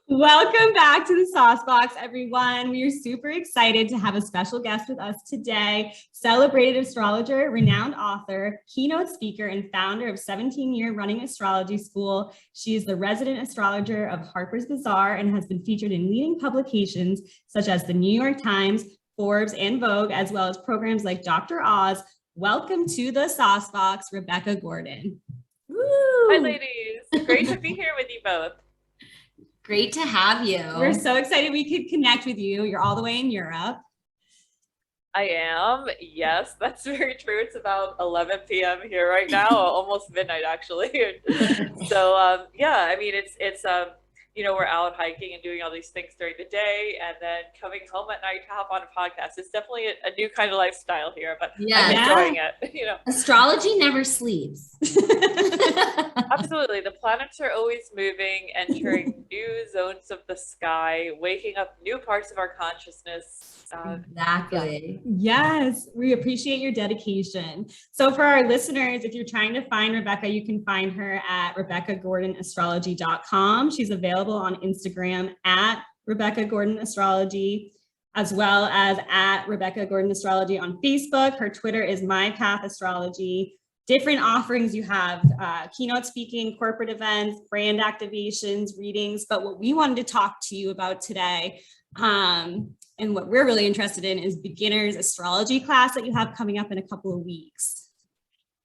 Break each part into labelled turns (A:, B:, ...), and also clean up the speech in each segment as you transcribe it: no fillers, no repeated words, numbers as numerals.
A: Welcome back to the SauceBox, everyone. We are super excited to have a special guest with us today, celebrated astrologer, renowned author, keynote speaker, and founder of 17-year running astrology school. She is the resident astrologer of Harper's Bazaar and has been featured in leading publications such as the New York Times, Forbes, and Vogue, as well as programs like Dr. Oz. Welcome to the SauceBox, Rebecca Gordon.
B: Woo. Hi, ladies. Great to be here with you both.
C: Great to have you.
A: We're so excited we could connect with you. You're all the way in Europe.
B: I am. Yes, that's very true. It's about 11 p.m. here right now, almost midnight actually. So yeah, I mean, it's we're out hiking and doing all these things during the day, and then coming home at night to hop on a podcast. It's definitely a new kind of lifestyle here, but I'm enjoying it.
C: Astrology never sleeps.
B: Absolutely. The planets are always moving, entering new zones of the sky, waking up new parts of our consciousness.
C: Exactly.
A: Yes, we appreciate your dedication. So for our listeners, if you're trying to find Rebecca, you can find her at RebeccaGordonAstrology.com. She's available on Instagram at Rebecca Gordon Astrology, as well as at Rebecca Gordon Astrology on Facebook. Her Twitter is My Path Astrology. Different offerings you have, keynote speaking, corporate events, brand activations, readings. But what we wanted to talk to you about today, and what we're really interested in, is beginner's astrology class that you have coming up in a couple of weeks.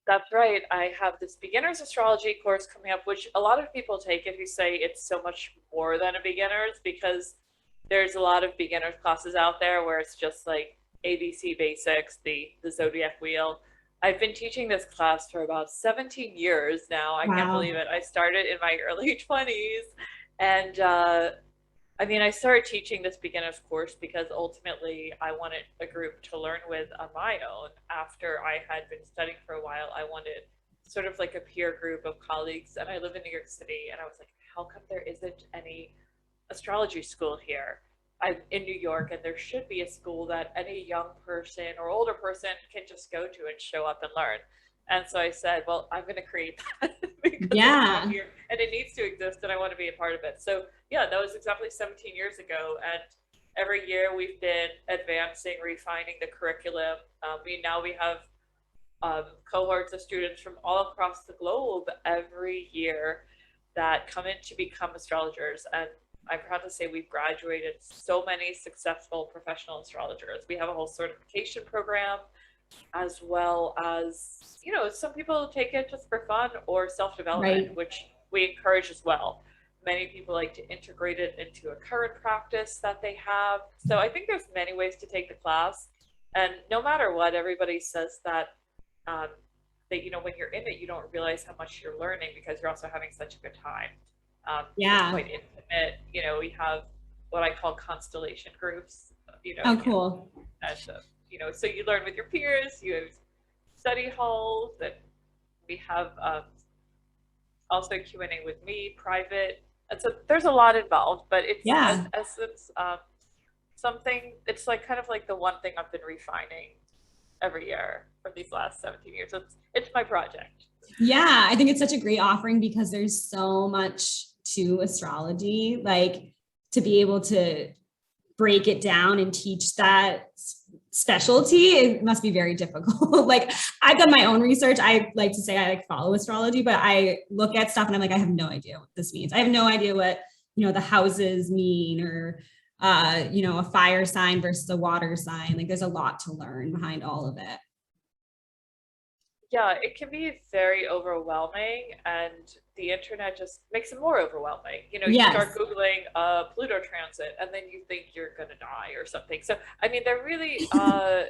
B: That's right. I have this beginner's astrology course coming up, which a lot of people take if you say it's so much more than a beginner's, because there's a lot of beginner's classes out there where it's just like ABC basics, the zodiac wheel. I've been teaching this class for about 17 years now. I can't believe it. I started in my early 20s, and I started teaching this beginner's course because ultimately I wanted a group to learn with on my own. After I had been studying for a while, I wanted sort of like a peer group of colleagues, and I live in New York City, and I was like, how come there isn't any astrology school here? I'm in New York, and there should be a school that any young person or older person can just go to and show up and learn. And so I said, well, I'm going to create that because it's not here and it needs to exist, and I want to be a part of it. So yeah, that was exactly 17 years ago. And every year we've been advancing, refining the curriculum. We have cohorts of students from all across the globe every year that come in to become astrologers. And I'm proud to say we've graduated so many successful professional astrologers. We have a whole certification program, as well as, some people take it just for fun or self-development, which we encourage as well. Many people like to integrate it into a current practice that they have. So I think there's many ways to take the class. And no matter what, everybody says that, when you're in it, you don't realize how much you're learning because you're also having such a good time. It's quite intimate. We have what I call constellation groups.
A: Cool.
B: And, so you learn with your peers. You have study halls, and we have also Q&A with me, private. And so there's a lot involved, but it's something. It's like kind of like the one thing I've been refining every year for these last 17 years. It's my project.
A: Yeah, I think it's such a great offering because there's so much to astrology, like to be able to break it down and teach that specialty, it must be very difficult. Like, I've done my own research. I like to say I follow astrology, but I look at stuff and I'm like, I have no idea what this means. I have no idea what, the houses mean, or, a fire sign versus a water sign. Like, there's a lot to learn behind all of it.
B: Yeah, it can be very overwhelming, and the internet just makes it more overwhelming. You start Googling Pluto transit, and then you think you're going to die or something. So, they're really, I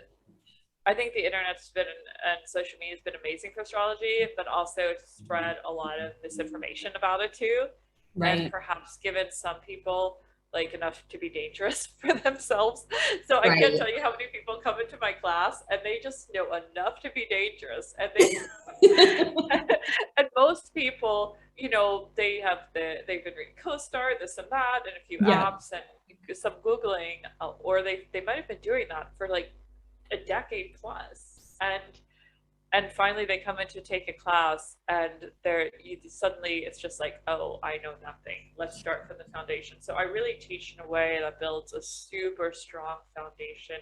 B: think the internet's been, and social media has been amazing for astrology, but also spread a lot of misinformation about it too. Right. And perhaps given some people like enough to be dangerous for themselves. So I can't tell you how many people come into my class and they just know enough to be dangerous. And and most people, they've been reading CoStar, this and that, and a few apps and some Googling, or they might have been doing that for like a decade plus. And And finally they come in to take a class, and suddenly it's just like, oh, I know nothing. Let's start from the foundation. So I really teach in a way that builds a super strong foundation.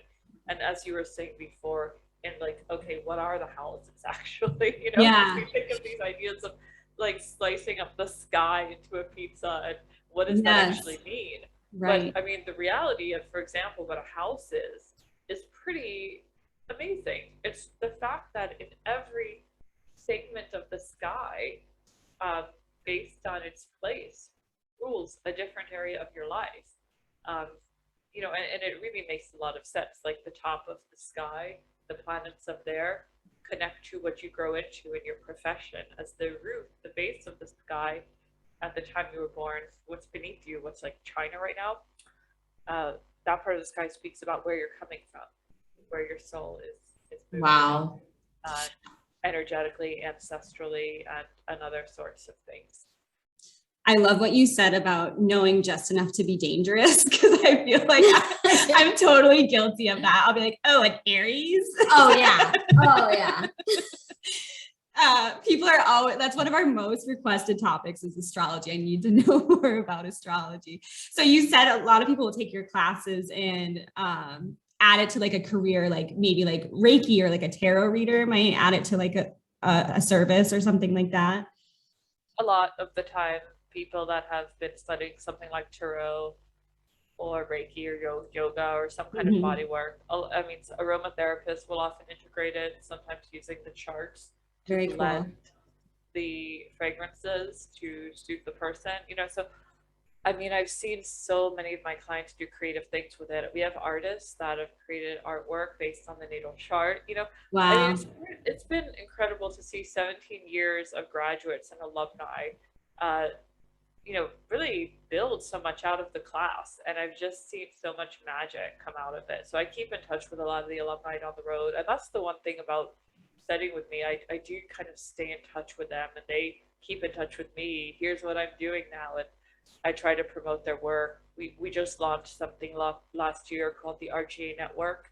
B: And as you were saying before, in like, okay, what are the houses actually? You know, because
A: Yeah.
B: we think of these ideas of like slicing up the sky into a pizza, and what does that
A: Yes.
B: actually mean?
A: Right.
B: But I mean, the reality of, for example, what a house is pretty amazing. It's the fact that in every segment of the sky, um, based on its place, rules a different area of your life. Um, you know, and it really makes a lot of sense. Like the top of the sky, the planets up there connect to what you grow into in your profession. As the roof, the base of the sky at the time you were born, what's beneath you, what's like China right now, that part of the sky speaks about where you're coming from, where your soul is moving
C: Wow.
B: uh, energetically, ancestrally, and other sorts of things.
A: I love what you said about knowing just enough to be dangerous, because I feel like I'm totally guilty of that. I'll be like, oh, an Aries.
C: Oh yeah. Oh yeah.
A: People are always, that's one of our most requested topics is astrology. I need to know more about astrology. So you said a lot of people will take your classes and add it to like a career, like maybe like Reiki or like a tarot reader might add it to like a service or something like that.
B: A lot of the time, people that have been studying something like tarot or Reiki or yoga or some kind of body work, I mean, aromatherapists will often integrate it, sometimes using the charts to
A: Very
B: blend
A: cool.
B: the fragrances to suit the person, you know. So I mean, I've seen so many of my clients do creative things with it. We have artists that have created artwork based on the natal chart. You know, I mean,
A: Wow.
B: it's been incredible to see 17 years of graduates and alumni, uh, you know, really build so much out of the class. And I've just seen so much magic come out of it. So I keep in touch with a lot of the alumni on the road. And that's the one thing about studying with me. I do kind of stay in touch with them, and they keep in touch with me. Here's what I'm doing now. And I try to promote their work. We just launched something last year called the RGA Network,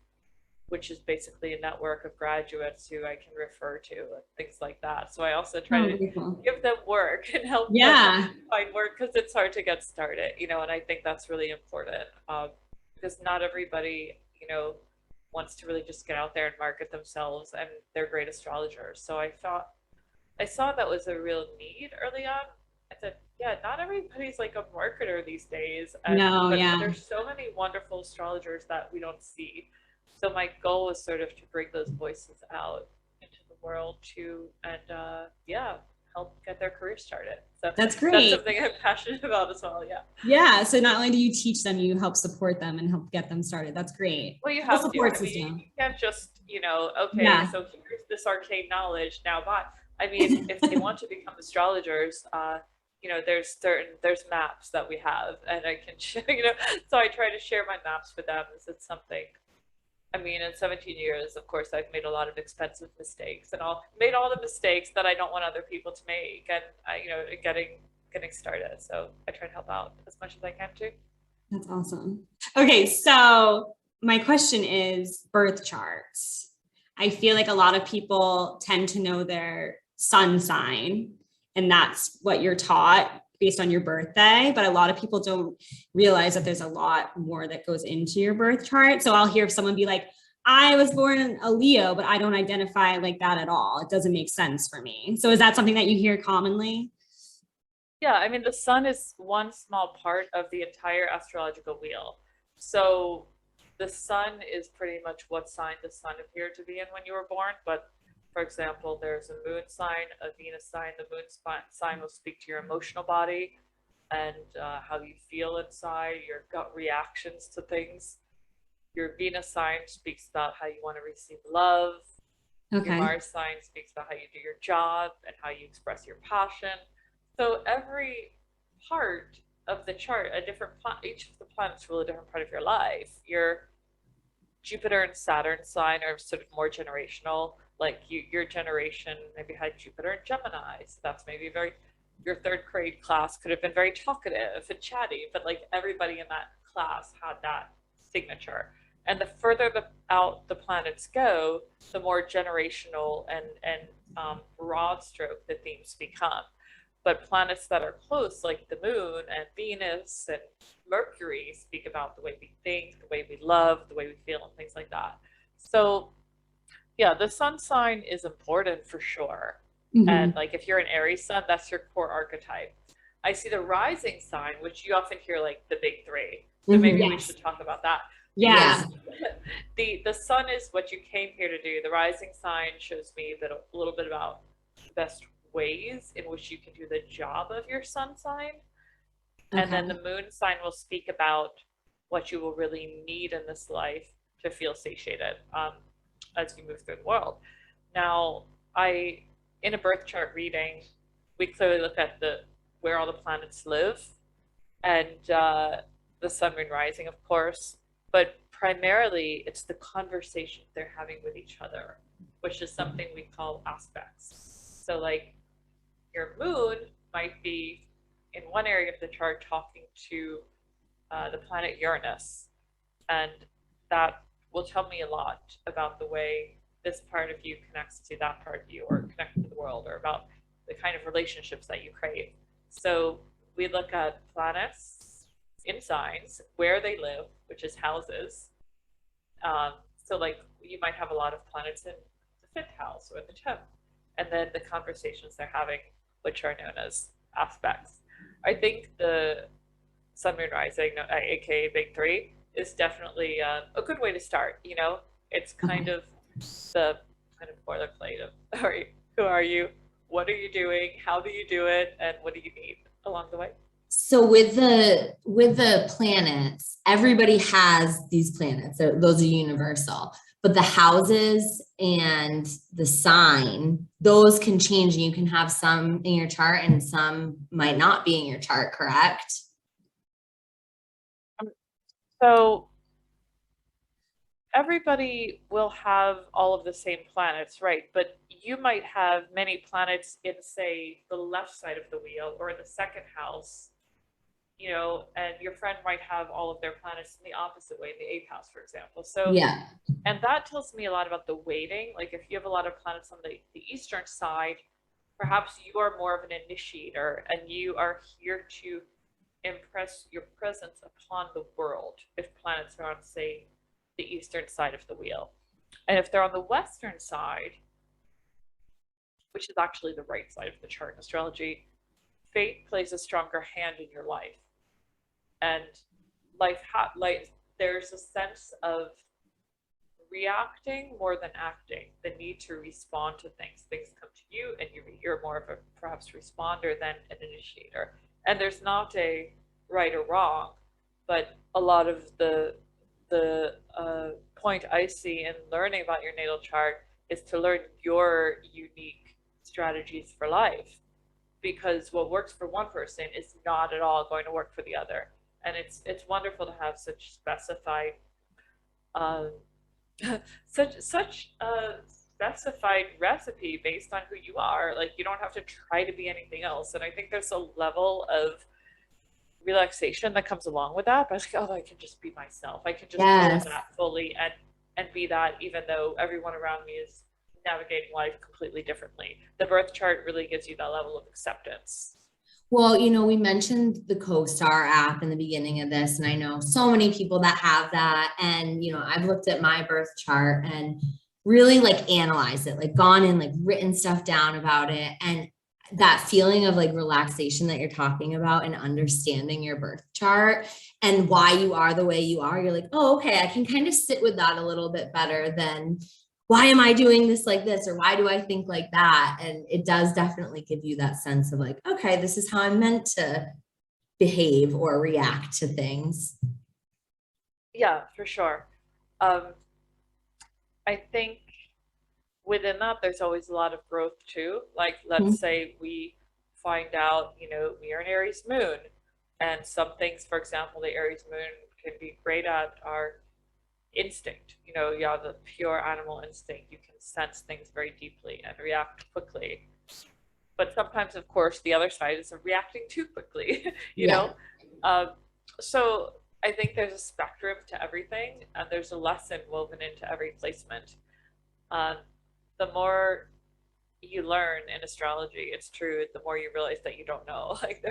B: which is basically a network of graduates who I can refer to and things like that. So I also try
A: Oh,
B: to
A: very cool.
B: give them work and help them
A: Yeah.
B: find work, because it's hard to get started, you know, and I think that's really important, because not everybody, you know, wants to really just get out there and market themselves and they're great astrologers. So I saw that was a real need early on. I said, yeah, not everybody's like a marketer these days,
A: No,
B: but
A: yeah.
B: there's so many wonderful astrologers that we don't see. So my goal was sort of to bring those voices out into the world too, and yeah, help get their career started. So
A: That's
B: that's
A: great.
B: something I'm passionate about as well. Yeah.
A: Yeah. So not only do you teach them, you help support them and help get them started. That's great.
B: Well, you
A: Full
B: have to.
A: support
B: I mean,
A: system.
B: you can't just, you know, okay,
A: Yeah.
B: so here's this arcane knowledge, now bye. I mean, if they want to become astrologers, you know, there's maps that we have, and I can share, you know, so I try to share my maps with them. Is it something? I mean, in 17 years, of course, I've made a lot of expensive mistakes, and made all the mistakes that I don't want other people to make, and you know, getting started. So I try to help out as much as I can too.
A: That's awesome. Okay, so my question is birth charts. I feel like a lot of people tend to know their sun sign, and that's what you're taught based on your birthday. But a lot of people don't realize that there's a lot more that goes into your birth chart. So I'll hear someone be like, I was born a Leo, but I don't identify like that at all. It doesn't make sense for me. So is that something that you hear commonly?
B: Yeah, I mean, the sun is one small part of the entire astrological wheel. So the sun is pretty much what sign the sun appeared to be in when you were born. But for example, there's a moon sign, a Venus sign. The moon sign will speak to your emotional body and how you feel inside, your gut reactions to things. Your Venus sign speaks about how you want to receive love. Your
A: Okay.
B: Mars sign speaks about how you do your job and how you express your passion. So every part of the chart, each of the planets rule a different part of your life. Your Jupiter and Saturn sign are sort of more generational. Like your generation maybe had Jupiter and Gemini. So that's maybe your third grade class could have been very talkative and chatty, but like everybody in that class had that signature. And the further out the planets go, the more generational and broad stroke the themes become. But planets that are close, like the moon and Venus and Mercury, speak about the way we think, the way we love, the way we feel, and things like that. So, yeah, the sun sign is important for sure.
A: Mhm.
B: And like if you're an Aries sun, that's your core archetype. I see the rising sign, which you often hear like the big three. So maybe we
A: Yes.
B: should talk about that.
A: Yes.
B: The sun is what you came here to do. The rising sign shows me that a little bit about the best ways in which you can do the job of your sun sign. And then the moon sign will speak about what you will really need in this life to feel satiated as you move through the world. Now, in a birth chart reading, we clearly look at where all the planets live and the sun, moon, rising, of course, but primarily it's the conversation they're having with each other, which is something we call aspects. So like your moon might be in one area of the chart talking to the planet Uranus, and that will tell me a lot about the way this part of you connects to that part of you, or connects to the world, or about the kind of relationships that you crave. So we look at planets in signs, where they live, which is houses. So like you might have a lot of planets in the 5th house or the 10th, and then the conversations they're having, which are known as aspects. I think the sun, moon, rising, aka big three, is definitely a good way to start. You know, it's kind of the kind of boilerplate of, all right, who are you? What are you doing? How do you do it? And what do you need along the way?
C: So with the planets, everybody has these planets. Those are universal. But the houses and the sign, those can change, and you can have some in your chart and some might not be in your chart, correct?
B: So everybody will have all of the same planets, right? But you might have many planets in, say, the left side of the wheel or in the 2nd house, you know, and your friend might have all of their planets in the opposite way, in the 8th house, for example. So,
C: Yeah.
B: and that tells me a lot about the weighting. Like if you have a lot of planets on the eastern side, perhaps you are more of an initiator and you are here to impress your presence upon the world if planets are on, say, the eastern side of the wheel. And if they're on the western side, which is actually the right side of the chart in astrology, fate plays a stronger hand in your life. And there's a sense of reacting more than acting, the need to respond to things. Things come to you and you're more of a perhaps responder than an initiator. And there's not a right or wrong, but a lot of the point I see in learning about your natal chart is to learn your unique strategies for life, because what works for one person is not at all going to work for the other. And it's wonderful to have such specified such a specified recipe based on who you are. Like you don't have to try to be anything else. And I think there's a level of relaxation that comes along with that. But I was like, oh, I can just be myself. I can just own that fully and be that, even though everyone around me is navigating life completely differently. The birth chart really gives you that level of acceptance.
C: Well, we mentioned the CoStar app in the beginning of this, and I know so many people that have that. And, I've looked at my birth chart and really like analyzed it, like gone and like written stuff down about it. And that feeling of like relaxation that you're talking about and understanding your birth chart and why you are the way you are, you're like, oh, okay, I can kind of sit with that a little bit better than why am I doing this like this? Or why do I think like that? And it does definitely give you that sense of like, okay, this is how I'm meant to behave or react to things.
B: Yeah, for sure. I think within that, there's always a lot of growth too. Like, let's say we find out, we are an Aries moon, and some things, for example, the Aries moon can be great at are instinct. You have the pure animal instinct. You can sense things very deeply and react quickly. But sometimes, of course, the other side is reacting too quickly, you know? So I think there's a spectrum to everything, and there's a lesson woven into every placement. Um, the more you learn in astrology, it's true, the more you realize that you don't know. Like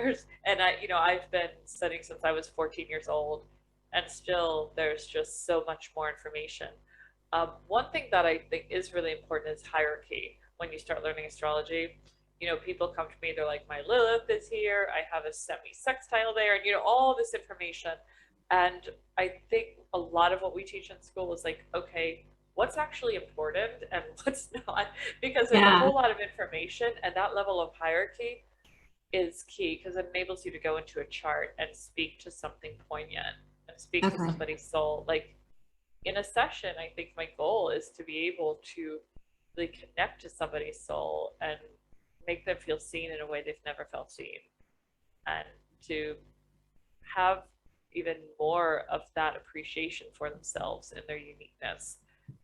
B: and I've been studying since I was 14 years old, and still there's just so much more information. One thing that I think is really important is hierarchy. When you start learning astrology, people come to me, they're like, my Lilith is here, I have a semi-sextile there, and all this information. And I think a lot of what we teach in school is like, okay, what's actually important and what's not, because there's a whole lot of information, and that level of hierarchy is key because it enables you to go into a chart and speak to something poignant and speak to somebody's soul. Like in a session, I think my goal is to be able to really connect to somebody's soul and make them feel seen in a way they've never felt seen, and to have even more of that appreciation for themselves and their uniqueness.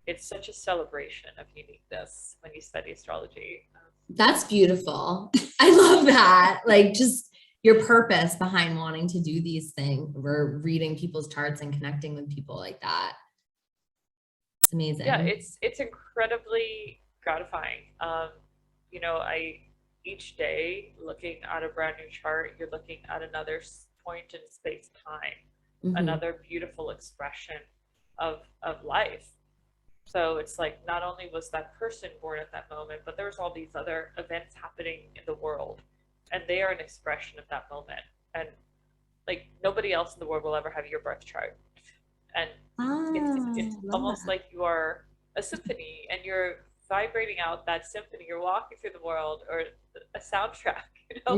B: It's such a celebration of uniqueness when you study astrology.
C: That's beautiful. I love that. Like just your purpose behind wanting to do these things. We're reading people's charts and connecting with people like that. It's amazing.
B: Yeah, it's incredibly gratifying. Each day looking at a brand new chart, you're looking at another point in space time, another beautiful expression of life. So it's like, not only was that person born at that moment, but there's all these other events happening in the world, and they are an expression of that moment. And like nobody else in the world will ever have your birth chart. And it's almost like you are a symphony, and you're vibrating out that symphony. You're walking through the world, or a soundtrack,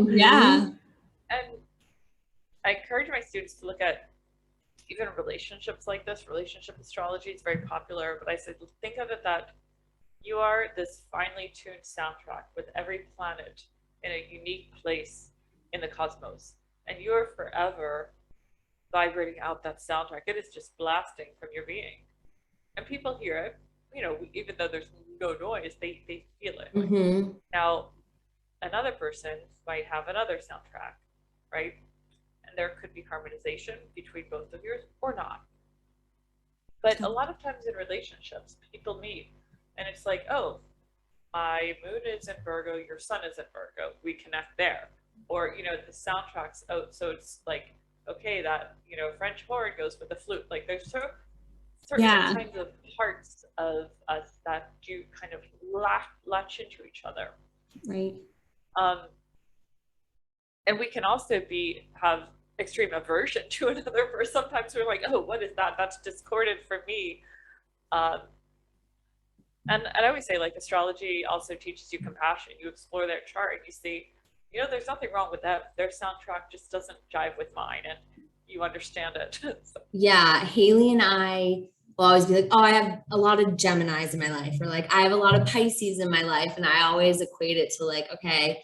A: Yeah.
B: And I encourage my students to look at even relationships like this. Relationship astrology is very popular, but I said, think of it that you are this finely tuned soundtrack with every planet in a unique place in the cosmos, and you are forever vibrating out that soundtrack. It is just blasting from your being, and people hear it. Even though there's no noise, they feel it. Now, another person might have another soundtrack, right? And there could be harmonization between both of yours or not. But a lot of times in relationships, people meet and it's like, oh, my moon is in Virgo, your sun is in Virgo, we connect there. Or, the soundtracks, oh, so it's like, okay, that, French horn goes with the flute. Like there's certain kinds of parts of us that do kind of latch into each other.
A: Right.
B: And we can also have extreme aversion to another person. Sometimes we're like, oh, what is that? That's discordant for me. And I always say, like, astrology also teaches you compassion. You explore their chart and you see, there's nothing wrong with that. Their soundtrack just doesn't jive with mine, and you understand it.
C: Yeah, Haley and I will always be like, oh, I have a lot of Geminis in my life, or like I have a lot of Pisces in my life, and I always equate it to like, okay,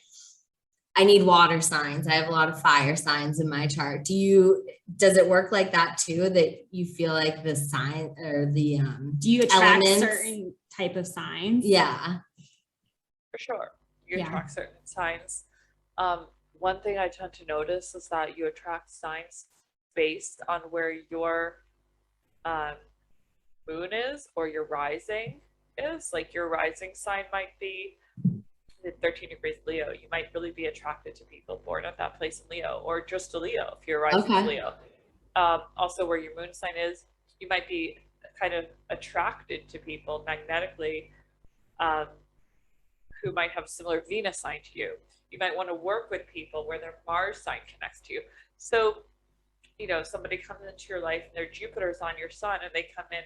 C: I need water signs. I have a lot of fire signs in my chart. Does it work like that too? That you feel like the sign or the
A: do you attract
C: elements?
A: Certain type of signs?
B: Yeah, for sure. You attract certain signs. One thing I tend to notice is that you attract signs based on where your moon is or your rising is. Like your rising sign might be 13 degrees Leo. You might really be attracted to people born at that place in Leo, or just a Leo if you're rising Leo. Also where your moon sign is, you might be kind of attracted to people magnetically who might have similar Venus sign to you. You might want to work with people where their Mars sign connects to you. So, somebody comes into your life and their Jupiter's on your sun, and they come in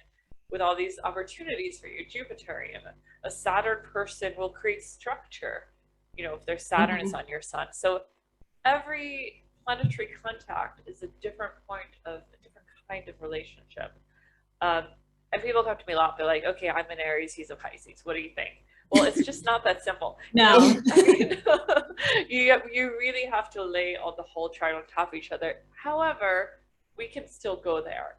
B: with all these opportunities for you, Jupiterian. A Saturn person will create structure, if their Saturn is on your sun. So every planetary contact is a different point of a different kind of relationship. And people come to me a lot. They're like, okay, I'm an Aries, he's a Pisces. What do you think? Well, it's just not that simple.
A: No.
B: You really have to lay all the whole chart on top of each other. However, we can still go there.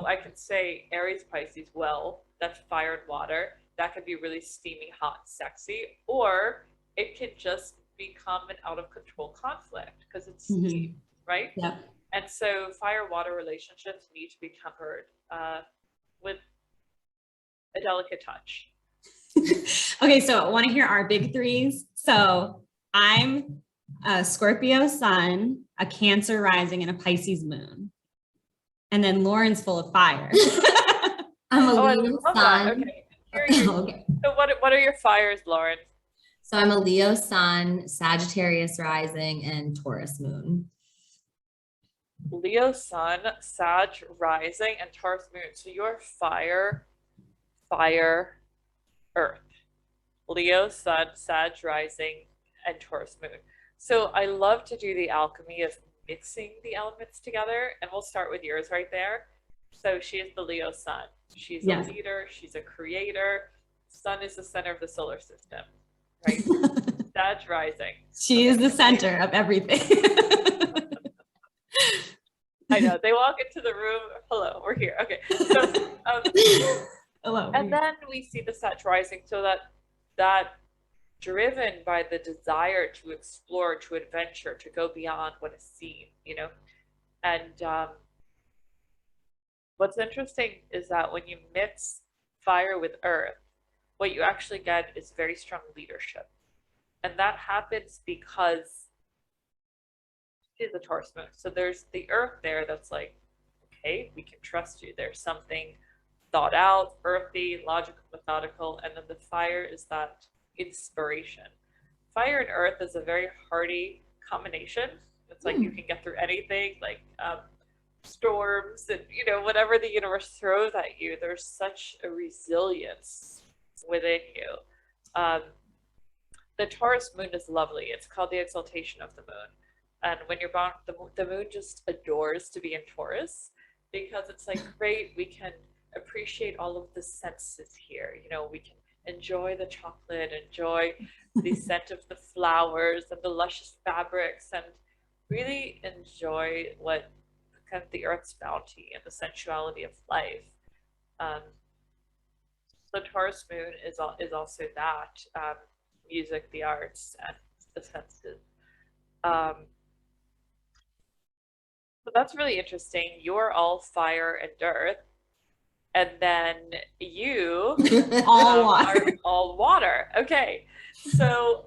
B: I could say Aries, Pisces, well, that's fire and water. That could be really steamy, hot, sexy, or it could just become an out of control conflict because it's steam, right?
A: Yep.
B: And so fire-water relationships need to be tempered with a delicate touch.
A: Okay, so I want to hear our big threes. So I'm a Scorpio sun, a Cancer rising, and a Pisces moon. And then Lauren's full of fire.
C: I'm a
B: I
C: Leo
B: love that.
C: sun.
B: Okay. Here are your,
C: Okay.
B: so what are your fires, Lauren?
C: So I'm a Leo sun, Sagittarius rising, and Taurus moon.
B: Leo sun, Sag rising, and Taurus moon. So you're fire, earth. Leo sun, Sag rising, and Taurus moon. So I love to do the alchemy of mixing the elements together, and we'll start with yours right there. So she is the Leo sun. She's
A: Yes.
B: a leader, she's a creator. Sun is the center of the solar system, right? Sag rising.
A: She is the center of everything.
B: I know, they walk into the room, hello, we're here. Okay, so
A: Hello.
B: and then we see the Sag rising, so that driven by the desire to explore, to adventure, to go beyond what is seen, you know. And what's interesting is that when you mix fire with earth, what you actually get is very strong leadership. And that happens because she's a Taurus moon. So there's the earth there that's like, okay, we can trust you. There's something thought out, earthy, logical, methodical. And then the fire is that inspiration. Fire and earth is a very hardy combination. It's like you can get through anything, like storms and, you know, whatever the universe throws at you. There's such a resilience within you. The Taurus moon is lovely. It's called the exaltation of the moon. And when you're born, the moon just adores to be in Taurus because it's like, great, we can appreciate all of the senses here. You know, we can enjoy the chocolate, enjoy the scent of the flowers and the luscious fabrics, and really enjoy what kind of the earth's bounty and the sensuality of life. The Taurus moon is also that, music, the arts, and the senses. So that's really interesting. You're all fire and earth, and then you
A: all water.
B: are all water. Okay, so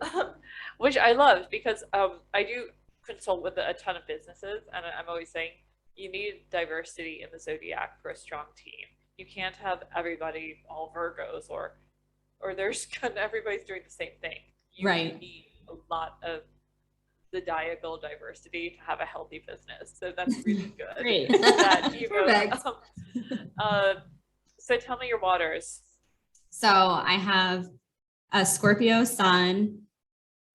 B: which I love because I do consult with a ton of businesses, and I'm always saying you need diversity in the zodiac for a strong team. You can't have everybody all Virgos or there's everybody's doing the same thing. You
A: Right.
B: need a lot of zodiacal diversity to have a healthy business. So that's really good.
A: Great.
B: That you
C: Perfect.
B: so tell me your waters.
A: So I have a Scorpio sun,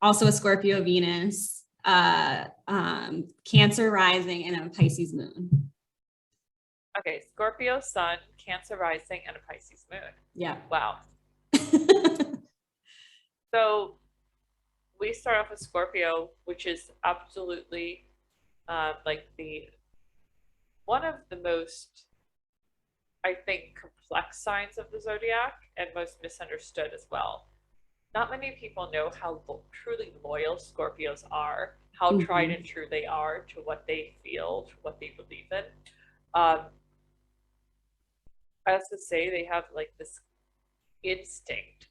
A: also a Scorpio Venus, Cancer rising, and a Pisces moon.
B: Okay, Scorpio sun, Cancer rising, and a Pisces moon.
A: Yeah.
B: Wow. So we start off with Scorpio, which is absolutely like one of the most, I think, complex signs of the zodiac and most misunderstood as well. Not many people know how truly loyal Scorpios are, how tried and true they are to what they feel, to what they believe in. I have to say they have like this instinct,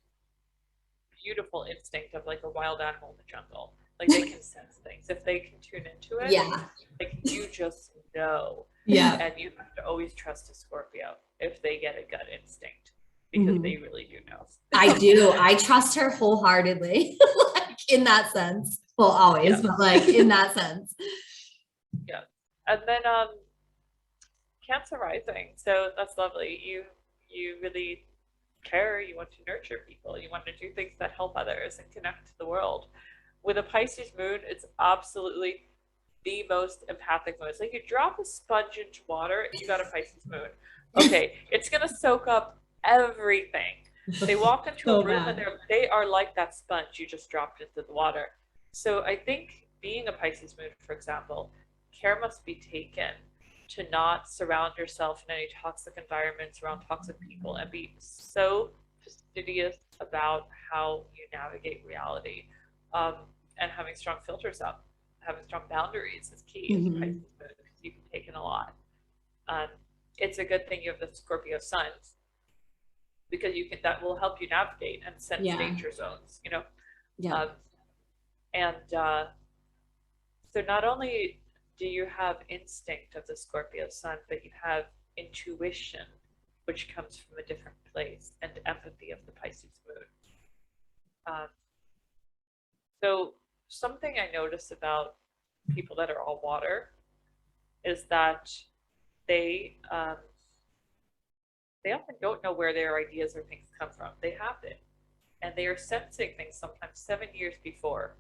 B: beautiful instinct of like a wild animal in the jungle. Like they can sense things if they can tune into it.
C: Yeah.
B: Like you just know.
A: Yeah.
B: And you have to always trust a Scorpio if they get a gut instinct because they really do know.
C: I do. I trust her wholeheartedly, like in that sense. Well, always, but like in that sense.
B: Yeah. And then Cancer rising. So that's lovely. You really care, you want to nurture people, you want to do things that help others and connect to the world. With a Pisces moon, it's absolutely the most empathic moon. It's like you drop a sponge into water and you got a Pisces moon. Okay, it's gonna soak up everything. They walk into
A: So
B: a room
A: bad.
B: and they are like that sponge you just dropped into the water. So I think being a Pisces moon, for example, care must be taken to not surround yourself in any toxic environments around toxic people and be so fastidious about how you navigate reality. And having strong filters up, having strong boundaries is key as a Pisces moon, because you taken a lot. It's a good thing you have the Scorpio sun, because that will help you navigate and sense danger zones, you know?
C: Yeah.
B: And so not only do you have instinct of the Scorpio sun, but you have intuition, which comes from a different place, and empathy of the Pisces moon. So something I notice about people that are all water is that they often don't know where their ideas or things come from. They have it, and they are sensing things sometimes 7 years before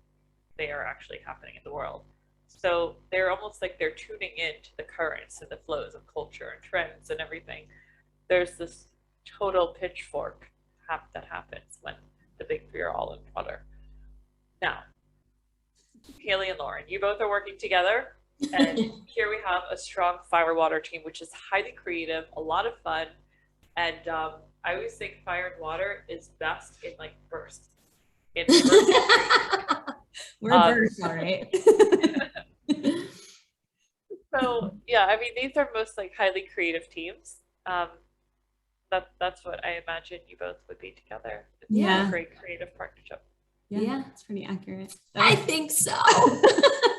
B: they are actually happening in the world. So they're almost like they're tuning into the currents and the flows of culture and trends and everything. There's this total pitchfork that happens when the big three are all in water. Now, Haley and Lauren, you both are working together, and here we have a strong fire water team, which is highly creative, a lot of fun, and I always think fire and water is best in like bursts. In bursts.
A: We're bursts, all right.
B: So yeah, I mean, these are most like highly creative teams. That's what I imagine you both would be together. It's
A: Yeah.
B: a great creative partnership.
C: Yeah.
A: It's pretty accurate.
C: I think so.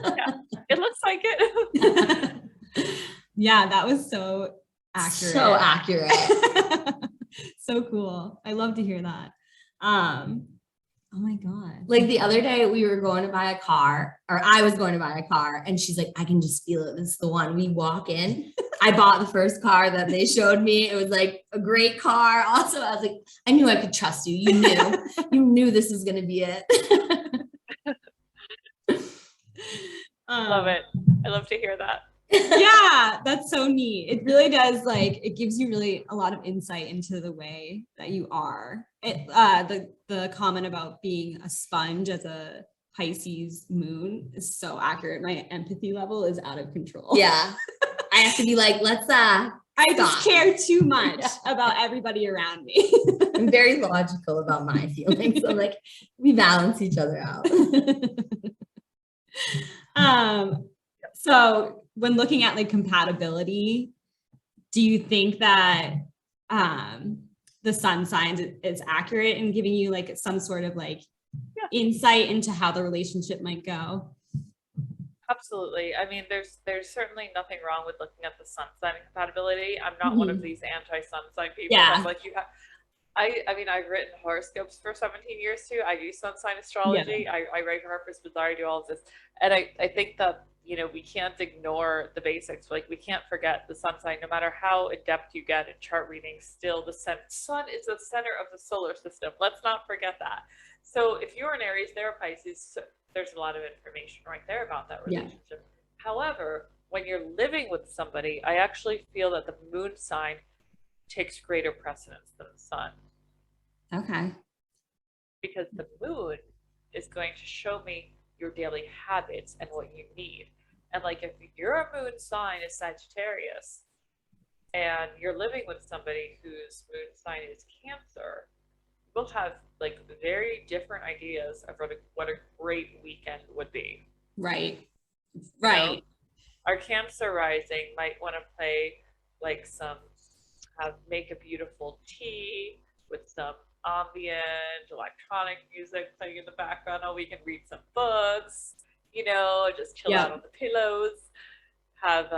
B: Yeah, it looks like it.
A: Yeah, that was so accurate.
C: So accurate.
A: So cool. I love to hear that. Oh my God.
C: Like the other day we were going to buy a car, or I was going to buy a car, and she's like, I can just feel it. This is the one. We walk in. I bought the first car that they showed me. It was like a great car. Also, I was like, I knew I could trust you. You knew this was going to be it.
B: Love it. I love to hear that.
A: Yeah, that's so neat. It really does, like, it gives you really a lot of insight into the way that you are. The comment about being a sponge as a Pisces moon is so accurate. My empathy level is out of control.
C: Yeah. I have to be like, let's
A: I just
C: stop.
A: care too much about everybody around me.
C: I'm very logical about my feelings. I'm like, we balance each other out.
A: So when looking at like compatibility, do you think that the sun signs is accurate in giving you like some sort of like insight into how the relationship might go?
B: Absolutely. I mean, there's certainly nothing wrong with looking at the sun sign compatibility. I'm not one of these anti-sun sign people.
A: Yeah.
B: That's like you have. I mean, I've written horoscopes for 17 years too. I do sun sign astrology. I write for Harper's Bazaar. I do all of this, and I think that, you know, we can't ignore the basics. Like, we can't forget the sun sign. No matter how in depth you get in chart reading, still the sun is the center of the solar system. Let's not forget that. So if you're an Aries, they're a Pisces, so there's a lot of information right there about that relationship. Yeah. However, when you're living with somebody, I actually feel that the moon sign takes greater precedence than the sun.
A: Okay.
B: Because the moon is going to show me your daily habits and what you need. And like, if your moon sign is Sagittarius and you're living with somebody whose moon sign is Cancer, we'll have like very different ideas of what a great weekend would be.
A: Right.
B: Right. You know, our Cancer rising might want to play like make a beautiful tea with some ambient electronic music playing in the background. Oh, we can read some books, you know, just chill out on the pillows, have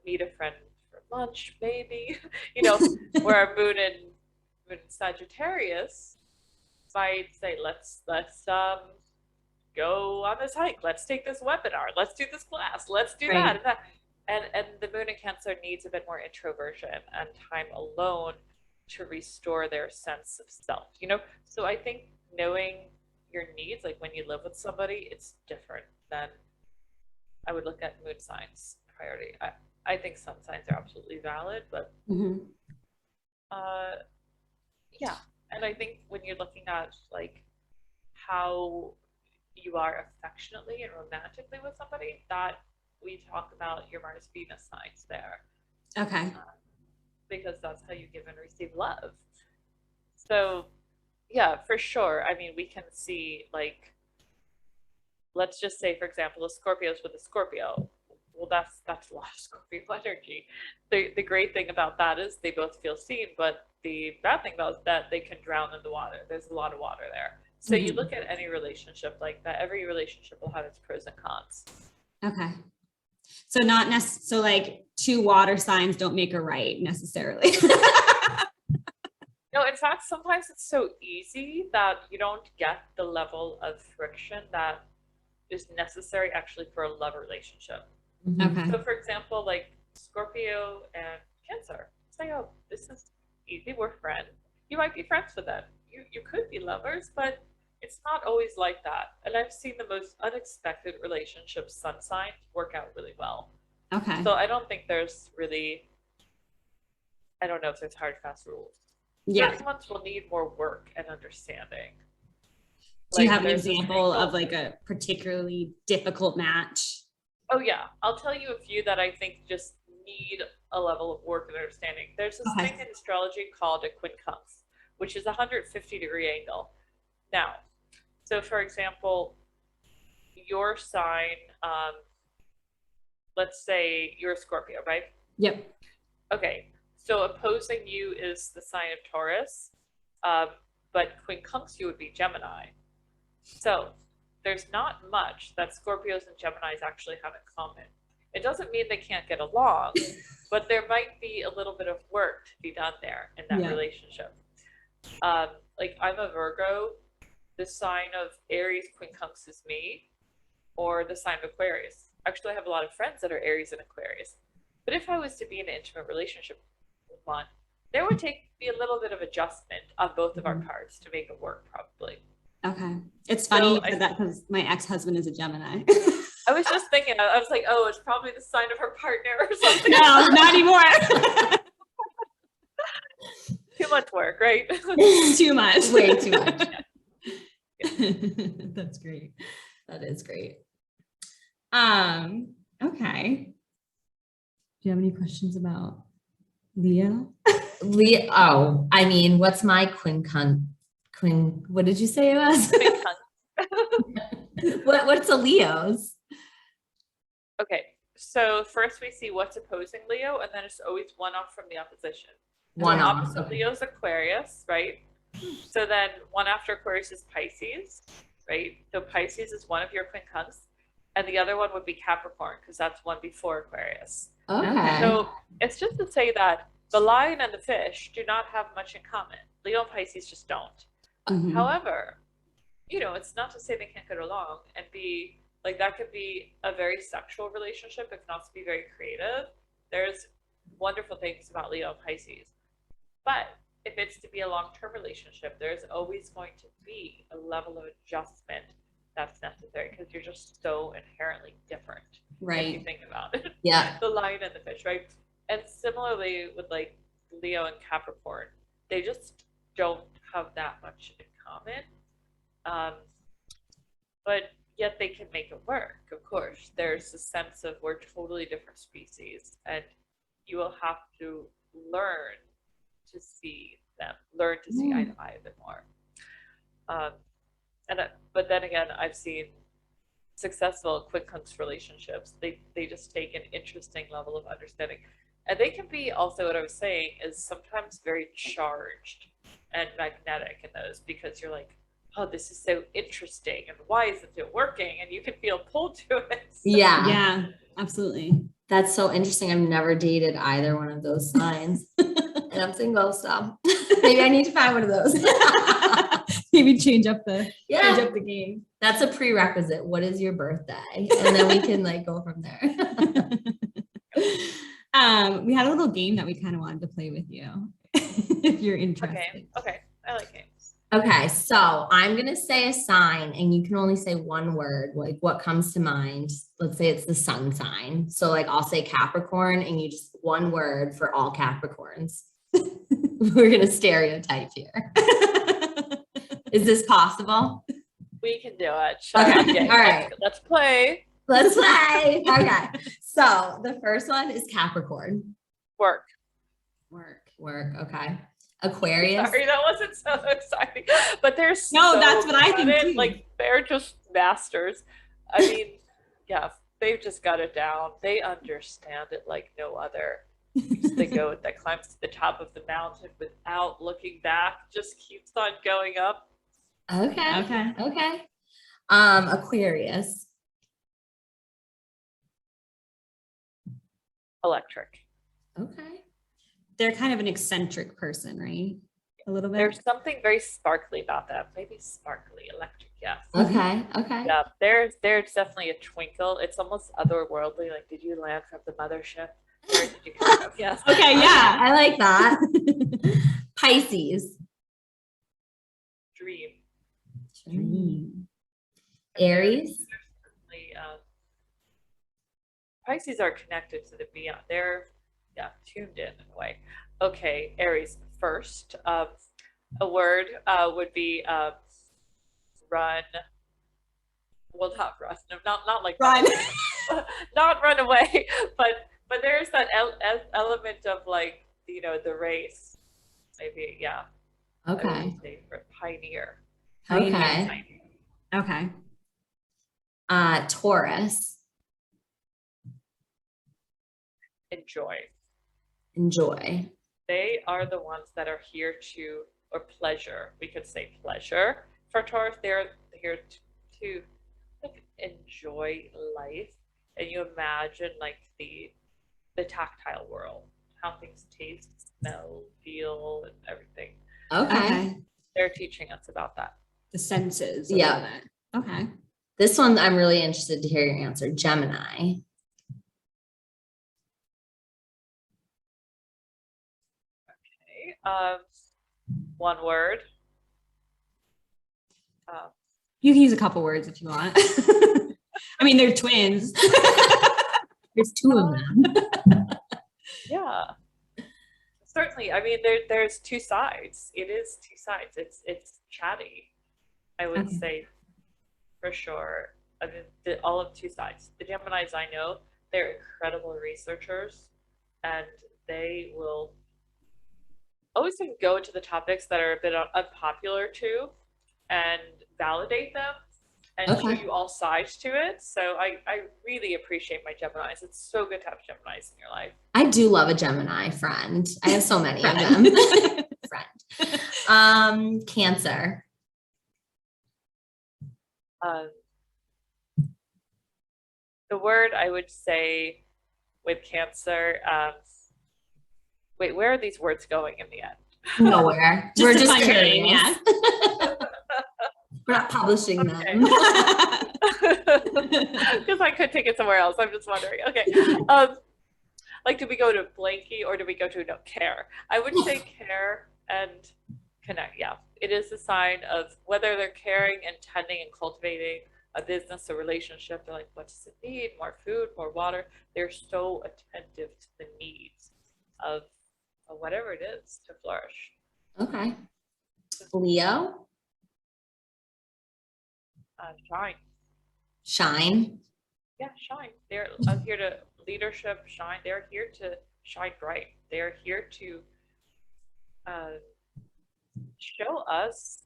B: meet a friend for lunch, maybe, you know. Where our moon in Sagittarius might say, let's go on this hike, let's take this webinar, let's do this class, let's do that and that. And the moon in Cancer needs a bit more introversion and time alone to restore their sense of self, you know? So I think knowing your needs, like when you live with somebody, it's different than I would look at moon signs priority. I think sun signs are absolutely valid, but yeah. And I think when you're looking at like how you are affectionately and romantically with somebody, that we talk about your Mars Venus signs there.
A: Okay.
B: Because that's how you give and receive love. So yeah, for sure. I mean, we can see, like, let's just say, for example, a Scorpios with a Scorpio will that's a lot of Scorpio energy. The great thing about that is they both feel seen, but the bad thing about that, they can drown in the water. There's a lot of water there. So you look at any relationship like that, every relationship will have its pros and cons.
A: Okay. So not necessarily, so like two water signs don't make a right necessarily.
B: No, in fact, sometimes it's so easy that you don't get the level of friction that is necessary actually for a love relationship.
A: Okay.
B: So for example, like Scorpio and Cancer, say, oh, this is easy, we're friends. You might be friends with them. You could be lovers, but it's not always like that. And I've seen the most unexpected relationships, sun signs, work out really well.
A: Okay.
B: So I don't think there's really, I don't know if there's hard, fast rules.
A: Yeah.
B: Certain ones will need more work and understanding.
A: Do you
B: Like,
A: have an
B: there's this
A: example
B: thing
A: of like a particularly difficult match?
B: Oh yeah, I'll tell you a few that I think just need a level of work and understanding. There's this
A: Okay.
B: thing in astrology called a quincunx, which is a 150-degree angle. Now, so for example, your sign, let's say you're a Scorpio, right?
A: Yep.
B: Okay, so opposing you is the sign of Taurus, but quincunx you would be Gemini. So there's not much that Scorpios and Geminis actually have in common. It doesn't mean they can't get along, but there might be a little bit of work to be done there in that relationship. Like I'm a Virgo, the sign of Aries quincunx is me, or the sign of Aquarius. Actually, I have a lot of friends that are Aries and Aquarius. But if I was to be in an intimate relationship with one, there would be a little bit of adjustment on both of our parts to make it work, probably.
A: Okay. It's funny
B: So
A: you said that because my ex-husband is a Gemini.
B: I was just thinking, I was like, oh, it's probably the sign of her partner or something.
A: No, not anymore.
B: Too much work, right?
A: Too much.
C: Way too much.
A: That's great.
C: That is great.
A: Okay. Do you have any questions about Leo?
C: Oh, I mean, what's my what did you say it was? What's a Leo's?
B: Okay, so first we see what's opposing Leo, and then it's always one off from the opposition.
C: One
B: the
C: off.
B: opposite
C: Okay.
B: Leo is Aquarius, right? So then one after Aquarius is Pisces, right? So Pisces is one of your quincunx, and the other one would be Capricorn because that's one before Aquarius.
C: Okay.
B: So it's just to say that the lion and the fish do not have much in common. Leo and Pisces just don't.
A: Mhm.
B: However, it's not to say they can't get along and be like that could be a very sexual relationship. It can also be very creative. There's wonderful things about Leo and Pisces. But if it's to be a long-term relationship, there's always going to be a level of adjustment that's necessary because you're just so inherently different. If you
C: Right.
B: think about it.
C: Yeah.
B: The lion and the fish, right? And similarly with like Leo and Capricorn, they just don't have that much in common. But yet they can make it work, of course. There's a sense of we're totally different species, and you will have to learn to see them, learn to see eye to eye a bit more. But then again, I've seen successful quincunx relationships. They just take an interesting level of understanding. And they can be also, what I was saying, is sometimes very charged and magnetic in those because you're like, oh, this is so interesting and why isn't it working? And you can feel pulled to it.
C: Yeah.
A: Yeah, absolutely.
C: That's so interesting. I've never dated either one of those signs. And I'm single, so maybe I need to find one of those.
A: Maybe change up the
C: Yeah.
A: game.
C: That's a prerequisite. What is your birthday? And then we can go from there.
A: We had a little game that we kind of wanted to play with you, if you're interested.
B: Okay. I like games.
C: Okay, so I'm going to say a sign and you can only say one word, like what comes to mind. Let's say it's the sun sign. So I'll say Capricorn and you just one word for all Capricorns. We're going to stereotype here. Is this possible?
B: We can do it.
C: Okay, all right.
B: Let's play.
C: Let's play. Okay, so the first one is Capricorn.
B: Work.
C: Okay. Aquarius.
B: Sorry, that wasn't so exciting. But they're
A: No,
B: so
A: that's what I
B: good
A: think
B: at it.
A: too.
B: They're just masters. I mean, yeah, they've just got it down. They understand it like no other. The goat that climbs to the top of the mountain without looking back, just keeps on going up.
C: Okay.
A: Okay.
C: Okay. Aquarius.
B: Electric.
C: Okay.
A: They're kind of an eccentric person, right? A little bit.
B: There's something very sparkly about them. Maybe sparkly, electric, yes.
C: Okay. Okay.
B: Yeah, there's definitely a twinkle. It's almost otherworldly. Like, did you land from the mothership? Where did you come from? Yes.
A: Okay, yeah.
C: I like that. Pisces.
B: Dream.
C: Aries.
B: Certainly, Pisces are connected to the beyond. They're tuned in a way. Okay, Aries first. A word would be run. Well, not run. No, not like
A: Run.
B: not run away, but there's that element of like, you know, the race. Maybe, yeah. I would
C: Okay.
B: say for pioneer.
C: Okay.
A: Okay.
C: Taurus.
B: Enjoy.
C: Enjoy.
B: They are the ones that are here to, or pleasure. We could say pleasure for Taurus. They're here to like enjoy life, and you imagine like the tactile world, how things taste, smell, feel, and everything.
C: Okay.
B: They're teaching us about that.
A: The senses.
C: Yeah.
A: Okay.
C: This one, I'm really interested to hear your answer. Gemini.
B: Okay. One word.
A: You can use a couple words if you want. I mean, they're twins.
C: There's two of them.
B: Yeah. Certainly. I mean, there's two sides. It is two sides. It's chatty, I would
A: Okay.
B: say, for sure. I mean, all of two sides. The Geminis I know, they're incredible researchers, and they will always go into the topics that are a bit unpopular too, and validate them and show
C: Okay.
B: you all sides to it. So I really appreciate my Geminis. It's so good to have Geminis in your life.
C: I do love a Gemini friend. I have so many of
A: Friend.
C: them. Friend. Cancer.
B: The word I would say with Cancer, wait, where are these words going in the end?
C: Nowhere. We're just
A: define your
C: curious.
A: name, yeah.
C: We're not publishing
B: Okay.
C: them.
B: Because I could take it somewhere else. I'm just wondering. Okay. Like, do we go to blanky or do we go to no care? I would say care and connect. Yeah, it is a sign of whether they're caring and tending and cultivating a business, a relationship. They're like, what does it need? More food, more water. They're so attentive to the needs of whatever it is to flourish.
C: Okay. Leo.
B: Shine.
C: Shine.
B: Yeah, shine. They're here to leadership, shine. They're here to shine bright. They're here to show us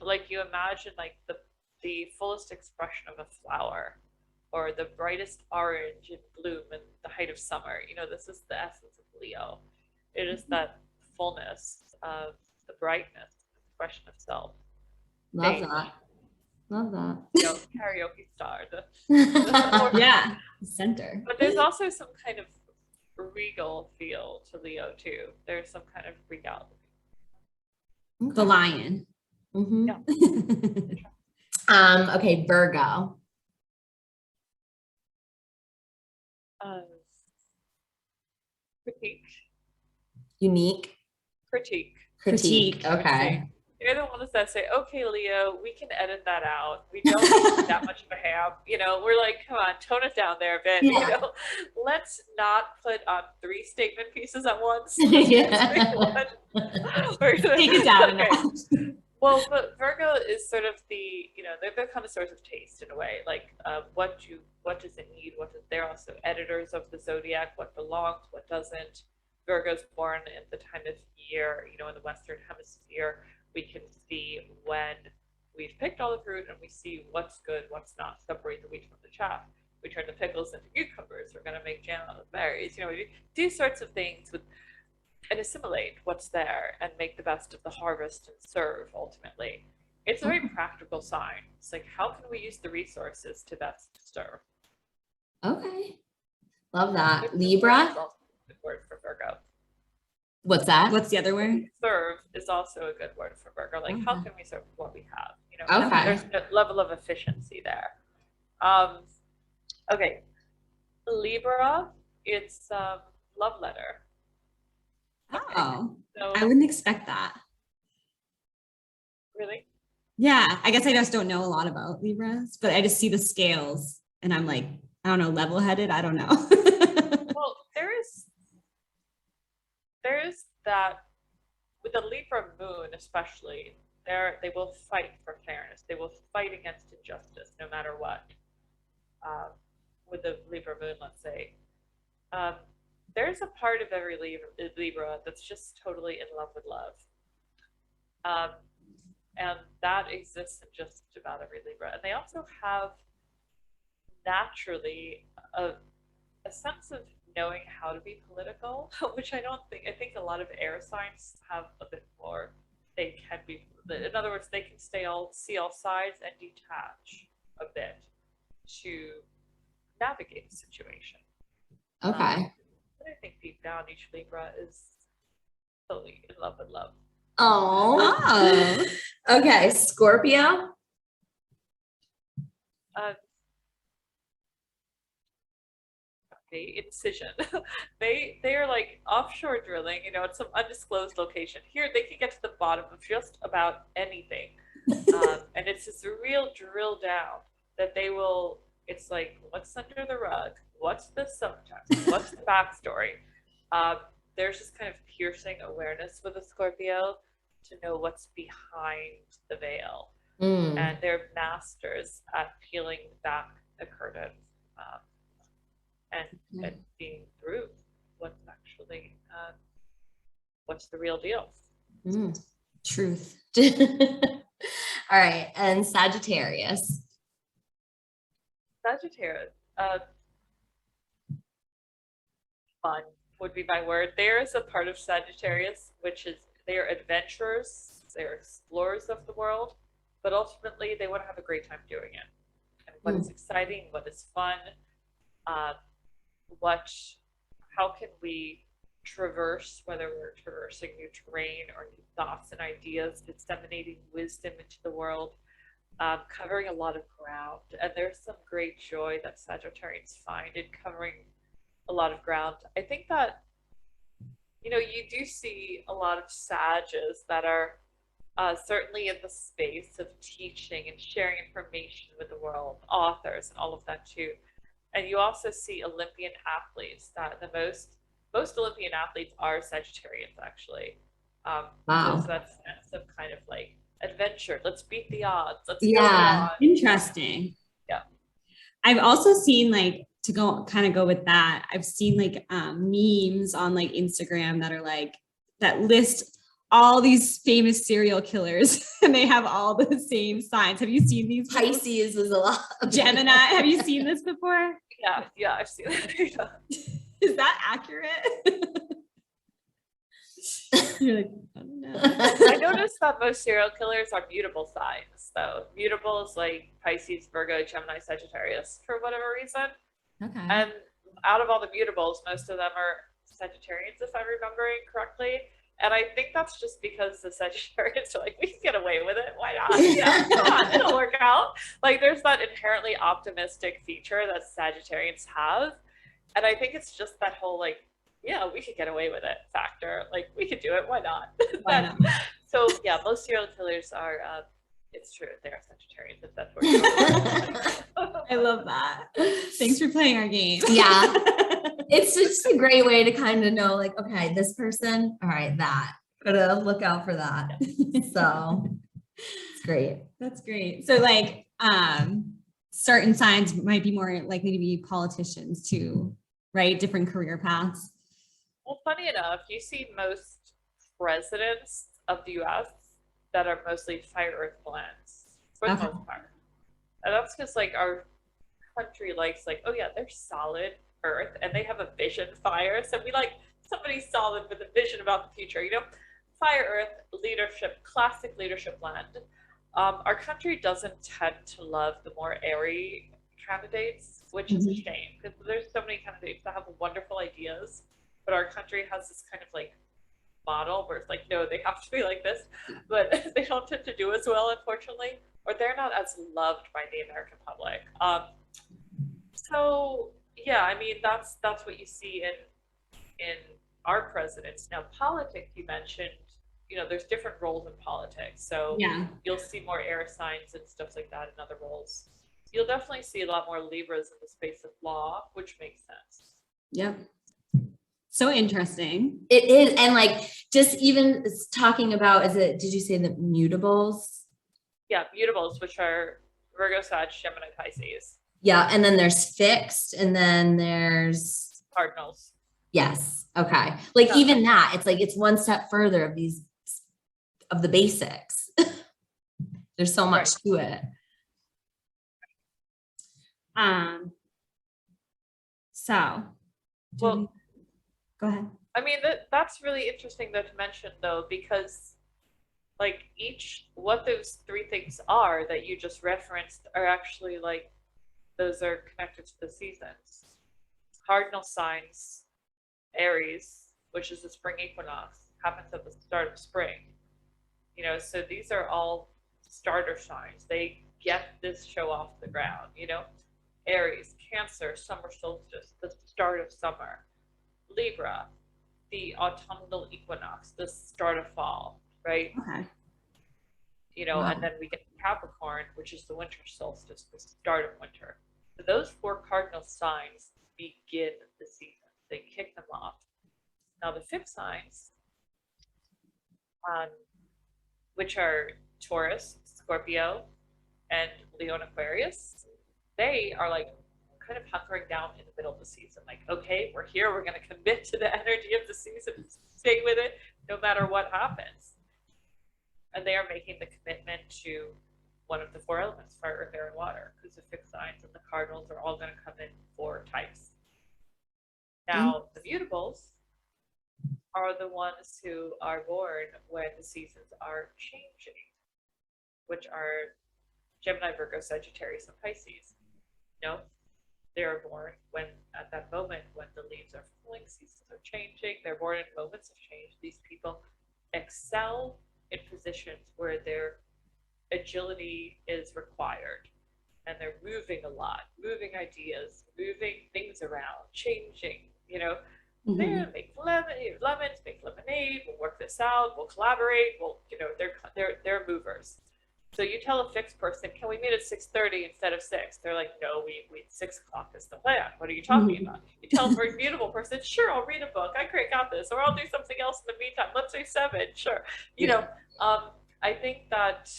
B: like you imagine like the fullest expression of a flower, or the brightest orange in bloom in the height of summer. You know, this is the essence of Leo. It is that fullness of the brightness, expression of self.
C: Love that. Love that.
B: You know, karaoke star.
A: Yeah. Center.
B: But there's also some kind of regal feel to Leo too. There's some kind of regality.
A: The lion.
C: Mhm.
B: Yeah.
C: Okay, Virgo.
B: Critique.
C: Unique.
B: Critique.
C: Critique. Okay.
B: You're the ones that say, okay, Leo, we can edit that out. We don't need that much of a ham. You know, we're like, come on, tone it down there a bit.
C: Yeah.
B: You know, let's not put on 3 statement pieces at once.
C: Yeah.
B: Take
A: it down a notch.
B: Well, but Virgo is sort of the, you know, they're the connoisseurs of taste in a way. Like, what does it need? They're also editors of the zodiac. What belongs? What doesn't? Virgo's born in the time of year, you know, in the Western Hemisphere. We can see when we've picked all the fruit and we see what's good, what's not, separate the wheat from the chaff. we turn the pickles into cucumbers, we're going to make jam out of berries. We do sorts of things and assimilate what's there and make the best of the harvest and serve ultimately. It's a very practical sign. It's like, how can we use the resources to best serve?
C: Okay. Love that. Libra?
B: It's also a good word for Virgo.
C: What's that?
A: What's the other word?
B: Serve is also a good word for Virgo. Like, how can we serve what we have?
C: Okay.
B: There's a level of efficiency there. Okay. Libra, it's love letter.
A: Oh,
B: So,
A: I wouldn't expect that.
B: really?
A: Yeah, I guess I just don't know a lot about Libras, but I just see the scales and I'm like, I don't know, level-headed. I don't know.
B: Well, there is that with the Libra moon, especially, they will fight for fairness. They will fight against injustice, no matter what. With the Libra moon, let's say, there's a part of every Libra that's just totally in love with love, and that exists in just about every Libra. And they also have naturally a sense of knowing how to be political, which I think a lot of air signs have a bit more. They can be, in other words, they can see all sides and detach a bit to navigate the situation.
C: Okay.
B: But I think deep down, each Libra is totally in love with love.
C: Oh. Okay. Scorpio?
B: Incision. They are like offshore drilling, at some undisclosed location. Here, they can get to the bottom of just about anything, and it's this real drill down that they will. It's like, what's under the rug? What's the subtext? What's the backstory? There's this kind of piercing awareness with a Scorpio to know what's behind the veil, and they're masters at peeling back the curtain. And seeing through what's actually what's the real deal.
A: Truth.
C: All right. And Sagittarius.
B: Sagittarius, fun would be my word. There is a part of Sagittarius which is they are adventurers, they're explorers of the world, but ultimately they want to have a great time doing it. And what is exciting, what is fun, how can we traverse, whether we're traversing new terrain or new thoughts and ideas, disseminating wisdom into the world, covering a lot of ground. And there's some great joy that Sagittarians find in covering a lot of ground. I think that, you do see a lot of Sages that are certainly in the space of teaching and sharing information with the world, authors and all of that too. And you also see Olympian athletes that most Olympian athletes are Sagittarians, actually.
C: Wow.
B: So that sense of kind of like adventure. Let's beat the odds. Let's
C: go beyond.
A: Interesting.
B: Yeah.
A: I've also seen to go with that. I've seen memes on Instagram that are that list all these famous serial killers and they have all the same signs. Have you seen these?
C: Pisces is a lot.
A: Gemini. Have you seen this before?
B: Yeah, I've seen it.
A: Is that accurate? You're like, I don't know.
B: I noticed that most serial killers are mutable signs, though. Mutable is like Pisces, Virgo, Gemini, Sagittarius, for whatever reason.
A: Okay.
B: And out of all the mutables, most of them are Sagittarians, if I'm remembering correctly. And I think that's just because the Sagittarians are like, we can get away with it. Why not? Yeah, come on, it'll work out. There's that inherently optimistic feature that Sagittarians have. And I think it's just that whole yeah, we could get away with it factor. We could do it. Why not?
A: Why not?
B: So yeah, most serial killers are, it's true, they are Sagittarians, if that's what
A: I love that. Thanks for playing our game.
C: Yeah. It's just a great way to kind of know, okay, this person, all right, that. Gotta look out for that. So it's great.
A: That's great. So certain signs might be more likely to be politicians too, right? Different career paths.
B: Well, funny enough, you see most presidents of the US that are mostly fire earth blends for the most part. And that's because country likes like, oh yeah, they're solid earth and they have a vision fire. So we like somebody solid with a vision about the future, you know, fire, earth, leadership, classic leadership blend. Our country doesn't tend to love the more airy candidates, which is a shame because there's so many candidates that have wonderful ideas, but our country has this kind of like model where it's like, no, they have to be like this, but they don't tend to do as well, unfortunately, or they're not as loved by the American public. So yeah, I mean that's what you see in our presidents. Now, politics, you mentioned, you know, there's different roles in politics. So
A: Yeah.
B: you'll see more air signs and stuff like that in other roles. You'll definitely see a lot more Libras in the space of law, which makes sense.
A: Yep. So interesting.
C: It is. And like, just even talking about, did you say the mutables?
B: Yeah, mutables, which are Virgo, Sag, Gemini, Pisces.
C: Yeah. And then there's fixed, and then there's
B: Cardinals.
C: yes. Okay. Like
B: Yeah.
C: even that, it's like, it's one step further of the basics. There's so much to it.
A: So
B: Well,
A: go ahead.
B: I mean, that's really interesting though to mention though, because like what those three things are that you just referenced are actually like, those are connected to the seasons. Cardinal signs, Aries, which is the spring equinox, happens at the start of spring. You know, so these are all starter signs. They get this show off the ground, you know. Aries, Cancer, summer solstice, the start of summer. Libra, the autumnal equinox, the start of fall, right?
A: Okay.
B: You know,
A: Wow.
B: and then we get Capricorn, which is the winter solstice, the start of winter. So those four cardinal signs begin the season. They kick them off. Now the fifth signs, which are Taurus, Scorpio, and Leo and Aquarius, they are like kind of hunkering down in the middle of the season. Like, okay, we're here. We're going to commit to the energy of the season, stay with it, no matter what happens. And they are making the commitment to one of the four elements, fire, earth, air, and water, because the fixed signs and the cardinals are all going to come in four types. Now, the mutables are the ones who are born when the seasons are changing, which are Gemini, Virgo, Sagittarius, and Pisces. You know, they are born when, at that moment, when the leaves are falling, seasons are changing. They're born in moments of change. These people excel in positions where their agility is required, and they're moving a lot, moving ideas, moving things around, changing. You know, they make lemons, make lemonade. We'll work this out. We'll collaborate. We'll, you know, they're movers. So you tell a fixed person, can we meet at 6:30 instead of 6? They're like, no, we 6 o'clock is the plan. What are you talking about? You tell a very beautiful person, sure, I'll read a book. I got this. Or I'll do something else in the meantime. Let's say 7, sure. You know, I think that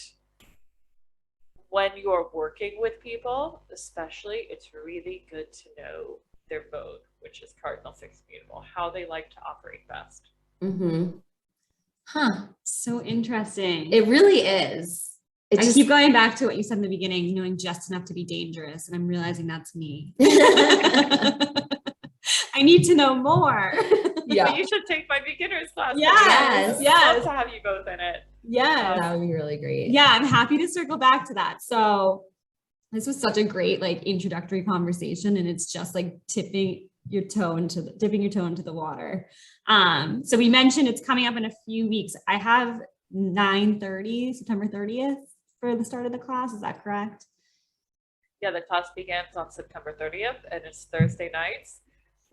B: when you're working with people, especially, it's really good to know their mode, which is cardinal, fixed, mutable, how they like to operate best.
C: Huh.
A: So interesting.
C: It really is.
A: I keep going back to what you said in the beginning, knowing just enough to be dangerous. And I'm realizing that's me. I need to know more.
C: Yeah.
B: But you should take my beginner's class.
C: Yes.
B: I'd love to have you both in it.
A: Yes.
C: That would be really great.
A: Yeah, I'm happy to circle back to that. So this was such a great like introductory conversation, and it's just like dipping your toe into the water. So we mentioned it's coming up in a few weeks. I have 9:30, September 30th for the start of the class. Is that correct?
B: Yeah, the class begins on September 30th, and it's Thursday nights,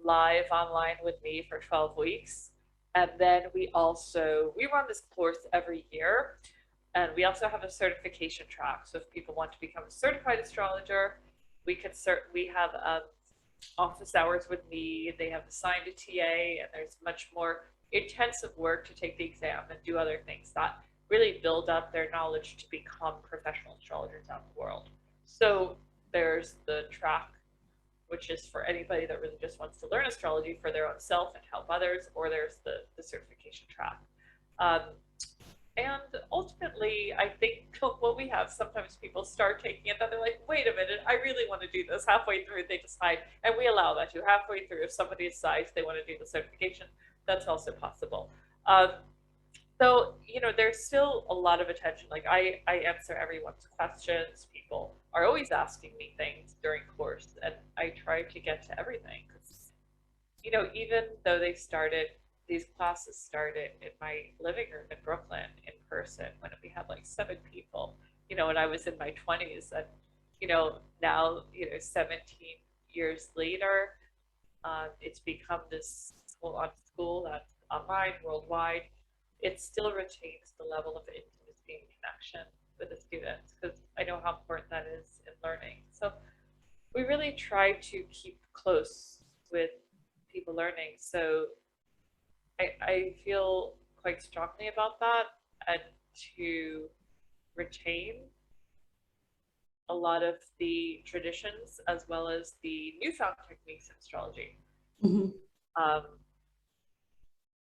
B: live online with me for 12 weeks. And then we run this course every year, and we also have a certification track. So if people want to become a certified astrologer, we have office hours with me. They have assigned a TA, and there's much more intensive work to take the exam and do other things that really build up their knowledge to become professional astrologers out in the world. So there's the track, which is for anybody that really just wants to learn astrology for their own self and help others, or there's the certification track. And ultimately, I think what we have, sometimes people start taking it, that they're like, wait a minute, I really want to do this. Halfway through, they decide, and we allow that too. Halfway through, if somebody decides they want to do the certification, that's also possible. Um, so, there's still a lot of attention. Like I answer everyone's questions. People are always asking me things during course, and I try to get to everything. 'Cause, even though these classes started in my living room in Brooklyn in person when we had like 7 people, when I was in my 20s, and, now, 17 years later, it's become this full-on school that's online, worldwide. It still retains the level of intimacy and connection with the students, because I know how important that is in learning. So we really try to keep close with people learning. So I feel quite strongly about that, and to retain a lot of the traditions as well as the newfound techniques in astrology.
A: Mhm.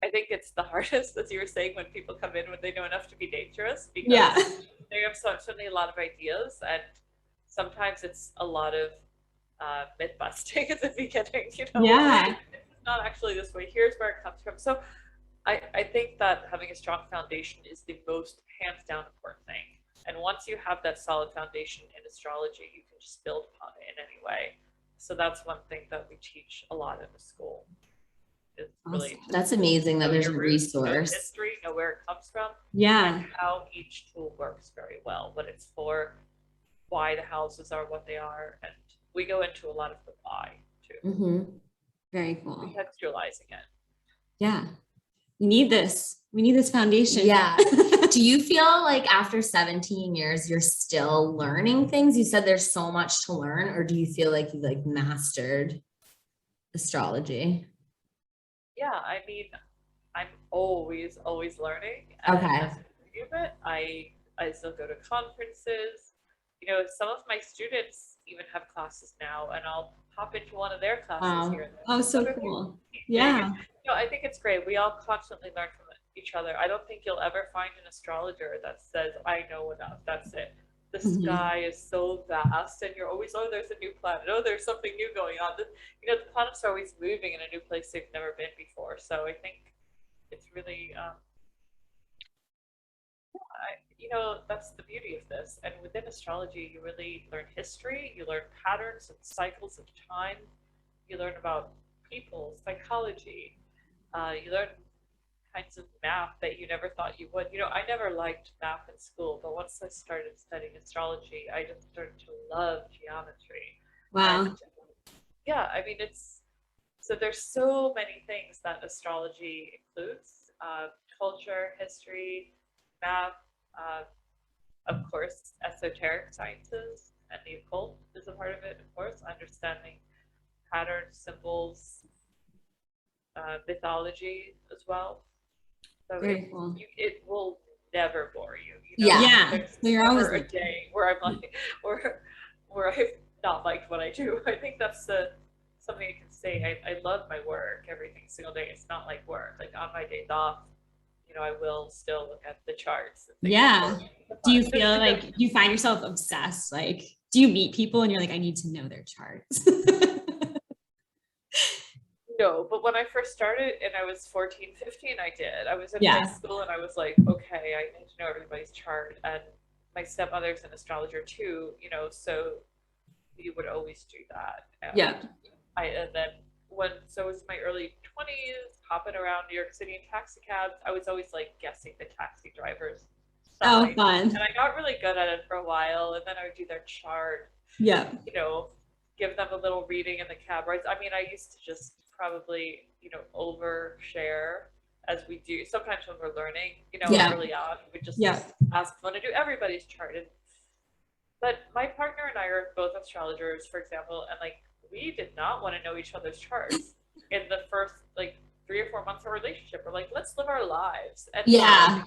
B: I think it's the hardest, as you were saying, when people come in when they know enough to be dangerous, because
A: Yeah.
B: they have certainly a lot of ideas, and sometimes it's a lot of myth busting at the beginning.
A: Yeah.
B: It's not actually this way. Here's where it comes from. So I think that having a strong foundation is the most hands down important thing. And once you have that solid foundation in astrology, you can just build upon it in any way. So that's one thing that we teach a lot in the school. It's really
C: Awesome. That's amazing that
B: know
C: there's a
B: your roots, know
C: resource.
B: history, know where it comes from,
A: Yeah.
B: and how each tool works very well, what it's for, why the houses are what they are, and we go into a lot of the why too,
C: Mm-hmm.
A: Very cool.
B: contextualizing it.
A: Yeah. We need this. We need this foundation.
C: Yeah. Do you feel like after 17 years, you're still learning things? You said there's so much to learn, or do you feel like you like mastered astrology?
B: Yeah, I mean, I'm always learning, and
C: Okay.
B: that's the beauty of it. I still go to conferences. Some of my students even have classes now, and I'll pop into one of their classes
C: Wow.
B: here and there.
A: Oh, so
B: What are
A: cool.
B: you
A: Yeah.
B: doing? I think it's great. We all constantly learn from each other. I don't think you'll ever find an astrologer that says, I know enough, that's it. The
A: Mhm.
B: sky is so vast, and you're always, oh, there's a new planet, oh, there's something new going on. The planets are always moving in a new place they've never been before. So I think it's really, that's the beauty of this. And within astrology, you really learn history, you learn patterns and cycles of time, you learn about people, psychology, you learn kinds of math that you never thought you would. I never liked math in school, but once I started studying astrology, I just started to love geometry.
A: Wow.
B: And yeah, I mean, so there's so many things that astrology includes: culture, history, math, uh, of course, esoteric sciences, and the occult is a part of it, of course, understanding patterns, symbols, mythology as well. So
A: Very cool.
B: it will never bore you.
C: Yeah.
A: Yeah.
B: There's
A: So you're always
B: never a
A: like,
B: day where I'm like, where I've not liked what I do. I think that's something I can say. I love my work every single day. It's not like work. Like on my days off, I will still look at the charts and things.
A: yeah. Do you feel like you find yourself obsessed? Like, do you meet people and you're like, I need to know their charts?
B: No, but when I first started and I was 14, 15, I did. I was in
A: Yeah.
B: high school and I was like, okay, I need to know everybody's chart. And my stepmother's an astrologer too, so we would always do that. And
A: Yeah.
B: and then so it was my early 20s, hopping around New York City in taxi cabs. I was always like guessing the taxi drivers'
A: Oh,
B: side.
A: fun.
B: And I got really good at it for a while. And then I would do their chart,
A: Yeah.
B: give them a little reading in the cab rides. I mean, I used to just probably, overshare, as we do sometimes when we're learning,
A: Yeah.
B: early on. We just
A: Yeah.
B: ask them to do everybody's chart. But my partner and I are both astrologers, for example, and like we did not want to know each other's charts in the first like 3 or 4 months of our relationship. We're like, let's live our lives. And
A: Yeah.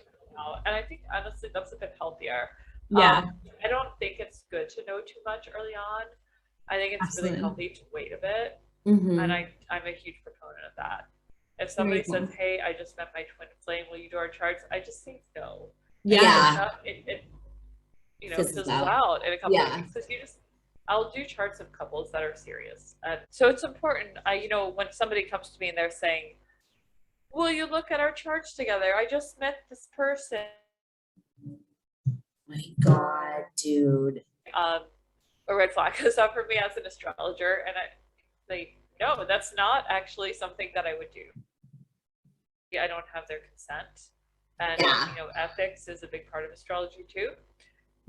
B: and I think honestly that's a bit healthier.
A: Yeah.
B: I don't think it's good to know too much early on. I think it's
A: Absolutely.
B: really healthy to wait a bit.
C: Mm-hmm.
B: And I'm a huge proponent of that. If
A: Very
B: somebody
A: cool.
B: says, hey, I just met my twin flame, will you do our charts? I just say no.
C: Yeah.
B: It you know,
C: Fizzles
B: fizzles
C: out.
B: out in a couple of
C: Yeah.
B: weeks because I'll do charts of couples that are serious. And so it's important. When somebody comes to me and they're saying, will you look at our charts together? I just met this person.
C: My God, dude.
B: A red flag goes up for me as an astrologer. And I say, no, that's not actually something that I would do. I don't have their consent. And,
C: Yeah.
B: ethics is a big part of astrology too.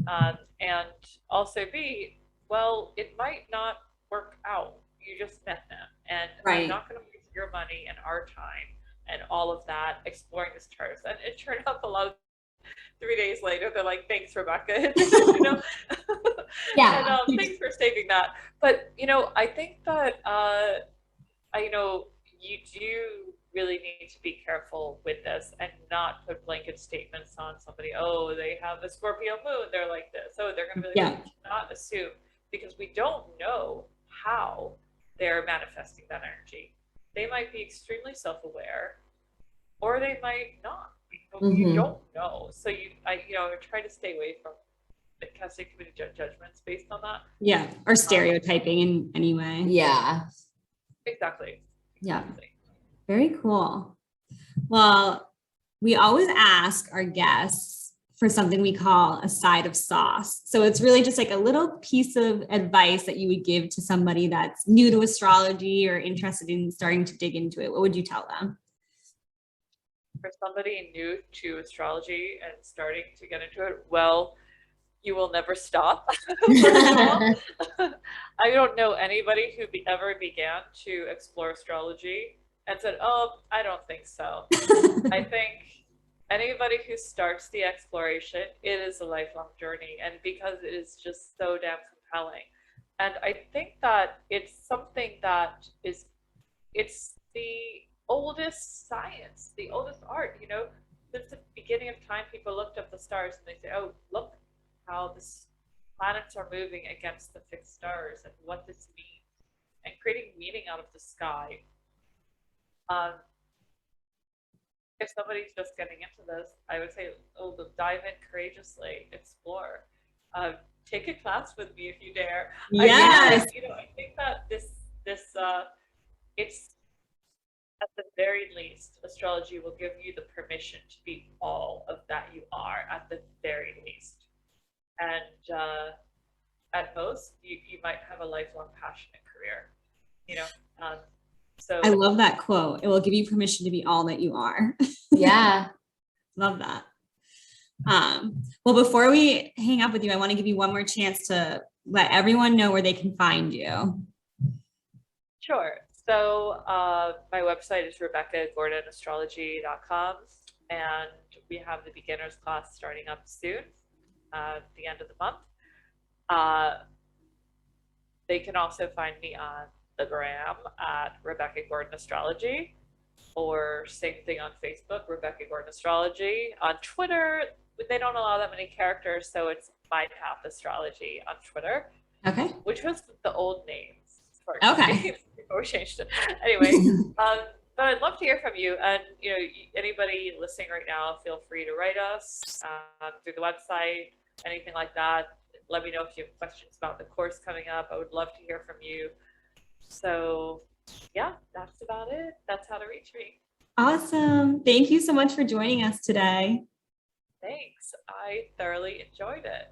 B: And also B, well, it might not work out. You just met them. And
C: Right.
B: I'm not going to waste your money and our time and all of that exploring this chart. And it turned out a lot of 3 days later, they're like, thanks, Rebecca.
C: Yeah.
B: And thanks for saving that. But, I think that, you do really need to be careful with this and not put blanket statements on somebody. Oh, they have a Scorpio moon, they're like this. Oh, they're going to be like, not assume, because we don't know how they're manifesting that energy. They might be extremely self-aware, or they might not. You don't know. So I try to stay away from casting too many judgments based on that.
A: Yeah, or stereotyping in any way.
C: Yeah.
B: Exactly.
A: Yeah. Very cool. Well, we always ask our guests for something we call a side of sauce. So it's really just like a little piece of advice that you would give to somebody that's new to astrology or interested in starting to dig into it. What would you tell them?
B: For somebody new to astrology and starting to get into it, well, you will never stop. First of all, I don't know anybody who ever began to explore astrology and said, oh, I don't think so. I think anybody who starts the exploration, it is a lifelong journey, and because it is just so damn compelling. And I think that it's something that it's the oldest science, the oldest art, since the beginning of time, people looked up the stars and they say, oh, look how the planets are moving against the fixed stars and what this means, and creating meaning out of the sky. If somebody's just getting into this, I would say, dive in courageously, explore. Take a class with me if you dare.
A: Yes.
B: I think that this it's, at the very least, astrology will give you the permission to be all of that you are, at the very least. And at most, you might have a lifelong passionate career. So
A: I love that quote. It will give you permission to be all that you are.
C: Yeah.
A: Love that. Well, before we hang up with you, I want to give you one more chance to let everyone know where they can find you.
B: Sure. So my website is RebeccaGordonAstrology.com, and we have the beginners class starting up soon, at the end of the month. They can also find me on the gram at Rebecca Gordon Astrology, or same thing on Facebook, Rebecca Gordon Astrology. On Twitter, they don't allow that many characters, so it's My Path Astrology on Twitter.
A: Okay.
B: Which was the old names.
A: Okay.
B: Before we changed it. Anyway, but I'd love to hear from you. And anybody listening right now, feel free to write us through the website, anything like that. Let me know if you have questions about the course coming up. I would love to hear from you. So yeah, that's about it. That's how to reach me.
A: Awesome. Thank you so much for joining us today.
B: Thanks. I thoroughly enjoyed it.